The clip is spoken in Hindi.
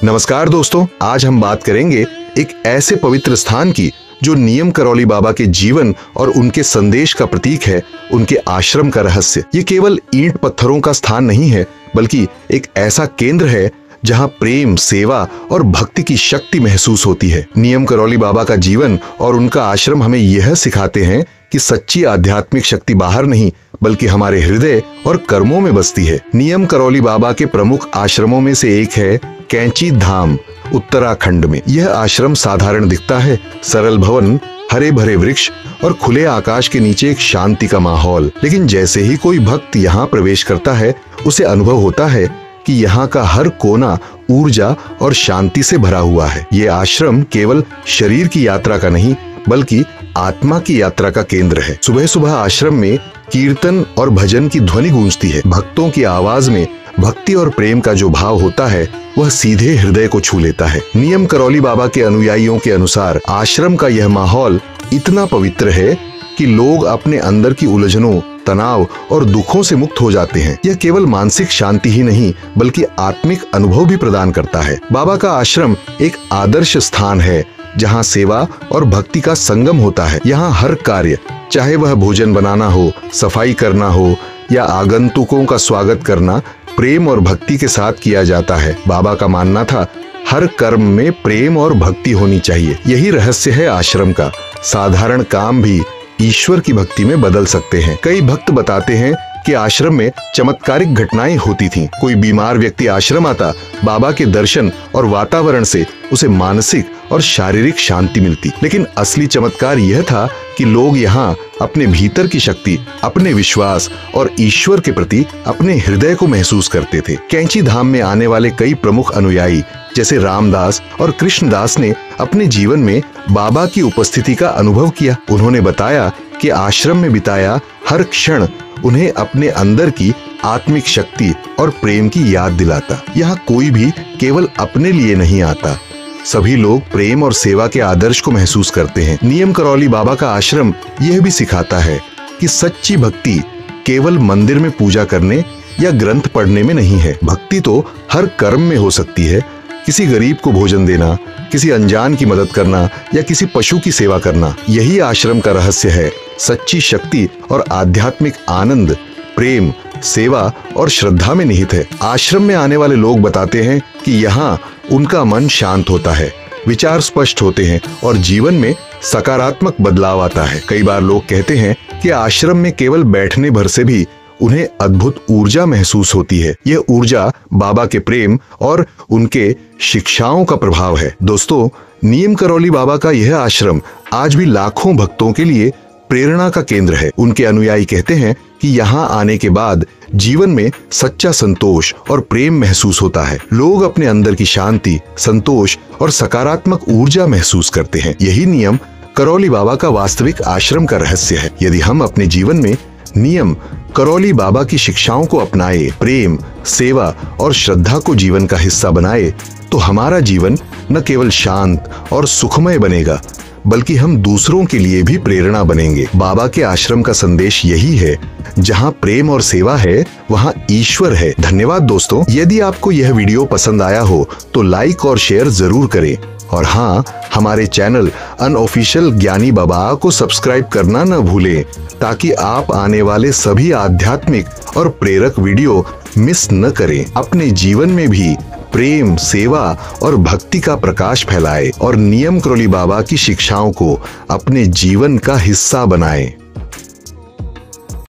नमस्कार दोस्तों, आज हम बात करेंगे एक ऐसे पवित्र स्थान की जो नियम करौली बाबा के जीवन और उनके संदेश का प्रतीक है, उनके आश्रम का रहस्य। ये केवल ईंट पत्थरों का स्थान नहीं है, बल्कि एक ऐसा केंद्र है जहाँ प्रेम, सेवा और भक्ति की शक्ति महसूस होती है। नियम करौली बाबा का जीवन और उनका आश्रम हमें यह सिखाते हैं कि सच्ची आध्यात्मिक शक्ति बाहर नहीं, बल्कि हमारे हृदय और कर्मों में बसती है। नियम करौली बाबा के प्रमुख आश्रमों में से एक है कैंची धाम, उत्तराखंड में। यह आश्रम साधारण दिखता है, सरल भवन, हरे भरे वृक्ष और खुले आकाश के नीचे एक शांति का माहौल। लेकिन जैसे ही कोई भक्त यहाँ प्रवेश करता है, उसे अनुभव होता है कि यहाँ का हर कोना ऊर्जा और शांति से भरा हुआ है। ये आश्रम केवल शरीर की यात्रा का नहीं, बल्कि आत्मा की यात्रा का केंद्र है। सुबह सुबह आश्रम में कीर्तन और भजन की ध्वनि गूंजती है। भक्तों की आवाज में भक्ति और प्रेम का जो भाव होता है, वह सीधे हृदय को छू लेता है। नियम करौली बाबा के अनुयायियों के अनुसार आश्रम का यह माहौल इतना पवित्र है कि लोग अपने अंदर की उलझनों, तनाव और दुखों से मुक्त हो जाते हैं। यह केवल मानसिक शांति ही नहीं, बल्कि आत्मिक अनुभव भी प्रदान करता है। बाबा का आश्रम एक आदर्श स्थान है जहाँ सेवा और भक्ति का संगम होता है। यहाँ हर कार्य, चाहे वह भोजन बनाना हो, सफाई करना हो या आगंतुकों का स्वागत करना, प्रेम और भक्ति के साथ किया जाता है। बाबा का मानना था, हर कर्म में प्रेम और भक्ति होनी चाहिए। यही रहस्य है आश्रम का। साधारण काम भी ईश्वर की भक्ति में बदल सकते हैं। कई भक्त बताते हैं कि आश्रम में चमत्कारिक घटनाएं होती थीं। कोई बीमार व्यक्ति आश्रम आता, बाबा के दर्शन और वातावरण से उसे मानसिक और शारीरिक शांति मिलती। लेकिन असली चमत्कार यह था कि लोग यहाँ अपने भीतर की शक्ति, अपने विश्वास और ईश्वर के प्रति अपने हृदय को महसूस करते थे। कैंची धाम में आने वाले कई प्रमुख अनुयायी जैसे रामदास और कृष्णदास ने अपने जीवन में बाबा की उपस्थिति का अनुभव किया। उन्होंने बताया कि आश्रम में बिताया हर क्षण उन्हें अपने अंदर की आत्मिक शक्ति और प्रेम की याद दिलाता। यहाँ कोई भी केवल अपने लिए नहीं आता, सभी लोग प्रेम और सेवा के आदर्श को महसूस करते हैं। नियम करौली बाबा का आश्रम यह भी सिखाता है कि सच्ची भक्ति केवल मंदिर में पूजा करने या ग्रंथ पढ़ने में नहीं है। भक्ति तो हर कर्म में हो सकती है। किसी गरीब को भोजन देना, किसी अनजान की मदद करना या किसी पशु की सेवा करना, यही आश्रम का रहस्य है। सच्ची शक्ति और आध्यात्मिक आनंद प्रेम, सेवा और श्रद्धा में निहित है। आश्रम में आने वाले लोग बताते हैं कि यहाँ उनका मन शांत होता है, विचार स्पष्ट होते हैं और जीवन में सकारात्मक बदलाव आता है। कई बार लोग कहते हैं कि आश्रम में केवल बैठने भर से भी उन्हें अद्भुत ऊर्जा महसूस होती है। यह ऊर्जा बाबा के प्रेम और उनके शिक्षाओं का प्रभाव है। दोस्तों, नियम करौली बाबा का यह आश्रम आज भी लाखों भक्तों के लिए प्रेरणा का केंद्र है। उनके अनुयायी कहते हैं कि यहाँ आने के बाद जीवन में सच्चा संतोष और प्रेम महसूस होता है। लोग अपने अंदर की शांति, संतोष और सकारात्मक ऊर्जा महसूस करते हैं। यही नियम करौली बाबा का वास्तविक आश्रम का रहस्य है। यदि हम अपने जीवन में नियम करौली बाबा की शिक्षाओं को अपनाए, प्रेम, सेवा और श्रद्धा को जीवन का हिस्सा बनाए, तो हमारा जीवन न केवल शांत और सुखमय बनेगा, बल्कि हम दूसरों के लिए भी प्रेरणा बनेंगे। बाबा के आश्रम का संदेश यही है, जहाँ प्रेम और सेवा है, वहाँ ईश्वर है। धन्यवाद दोस्तों। यदि आपको यह वीडियो पसंद आया हो तो लाइक और शेयर जरूर करें। और हाँ, हमारे चैनल अनऑफिशियल ज्ञानी बाबा को सब्सक्राइब करना न भूलें, ताकि आप आने वाले सभी आध्यात्मिक और प्रेरक वीडियो मिस न करें। अपने जीवन में भी प्रेम, सेवा और भक्ति का प्रकाश फैलाएं और नियम करौली बाबा की शिक्षाओं को अपने जीवन का हिस्सा बनाएं।